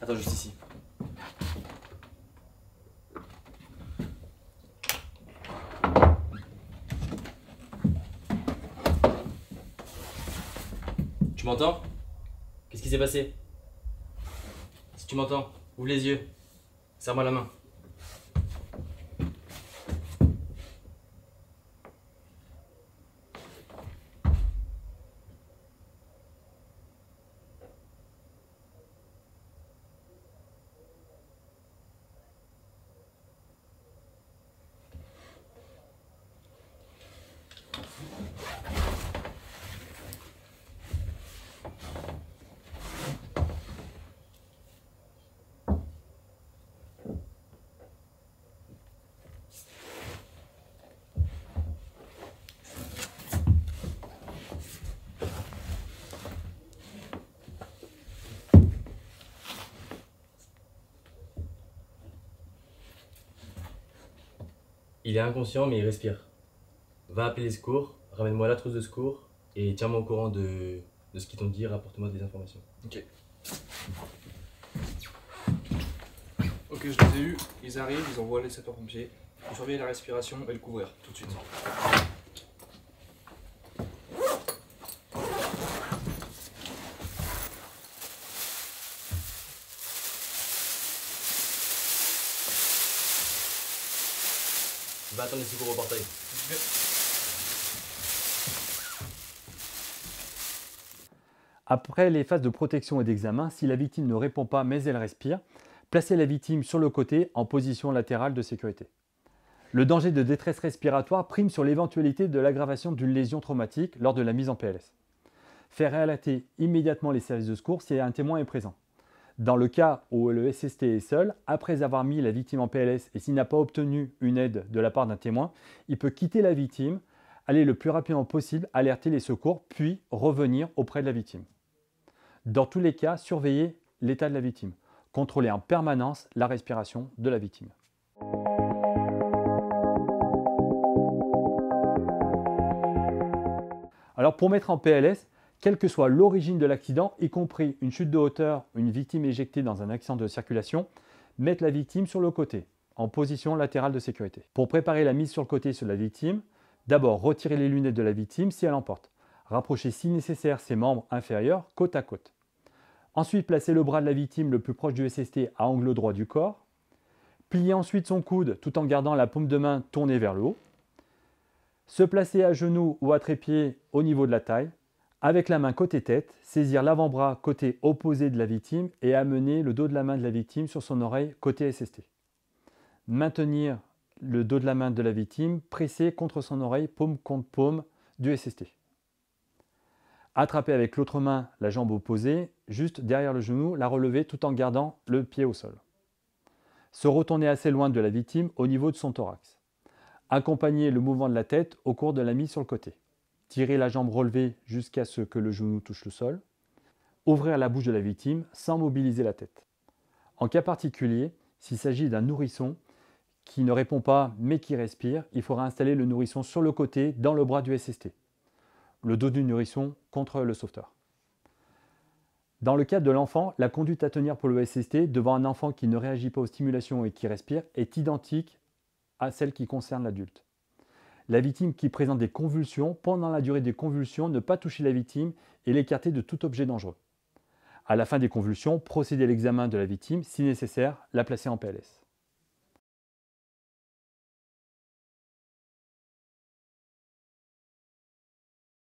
Attends, juste ici. Tu m'entends? Qu'est-ce qui s'est passé? Si tu m'entends, ouvre les yeux. Serre-moi la main. Il est inconscient mais il respire. Va appeler les secours, ramène-moi la trousse de secours et tiens-moi au courant de ce qu'ils t'ont dit, rapporte-moi des informations. Ok. Ok, je les ai eus, ils arrivent, ils envoient les sapeurs-pompiers. Il faut surveiller la respiration et le couvrir tout de suite. Va attendre les secours au portail. Après les phases de protection et d'examen, si la victime ne répond pas mais elle respire, placez la victime sur le côté en position latérale de sécurité. Le danger de détresse respiratoire prime sur l'éventualité de l'aggravation d'une lésion traumatique lors de la mise en PLS. Faire alerter immédiatement les services de secours si un témoin est présent. Dans le cas où le SST est seul, après avoir mis la victime en PLS et s'il n'a pas obtenu une aide de la part d'un témoin, il peut quitter la victime, aller le plus rapidement possible, alerter les secours, puis revenir auprès de la victime. Dans tous les cas, surveillez l'état de la victime. Contrôlez en permanence la respiration de la victime. Alors pour mettre en PLS, quelle que soit l'origine de l'accident, y compris une chute de hauteur, une victime éjectée dans un accident de circulation, mettre la victime sur le côté, en position latérale de sécurité. Pour préparer la mise sur le côté sur la victime, d'abord retirez les lunettes de la victime si elle en porte. Rapprochez si nécessaire ses membres inférieurs côte à côte. Ensuite, placez le bras de la victime le plus proche du SST à angle droit du corps. Pliez ensuite son coude tout en gardant la paume de main tournée vers le haut. Se placer à genoux ou à trépied au niveau de la taille. Avec la main côté tête, saisir l'avant-bras côté opposé de la victime et amener le dos de la main de la victime sur son oreille côté SST. Maintenir le dos de la main de la victime pressé contre son oreille, paume contre paume du SST. Attraper avec l'autre main la jambe opposée, juste derrière le genou, la relever tout en gardant le pied au sol. Se retourner assez loin de la victime au niveau de son thorax. Accompagner le mouvement de la tête au cours de la mise sur le côté. Tirer la jambe relevée jusqu'à ce que le genou touche le sol. Ouvrir la bouche de la victime sans mobiliser la tête. En cas particulier, s'il s'agit d'un nourrisson qui ne répond pas mais qui respire, il faudra installer le nourrisson sur le côté dans le bras du SST. Le dos du nourrisson contre le sauveteur. Dans le cas de l'enfant, la conduite à tenir pour le SST devant un enfant qui ne réagit pas aux stimulations et qui respire est identique à celle qui concerne l'adulte. La victime qui présente des convulsions, pendant la durée des convulsions, ne pas toucher la victime et l'écarter de tout objet dangereux. À la fin des convulsions, procéder à l'examen de la victime, si nécessaire, la placer en PLS.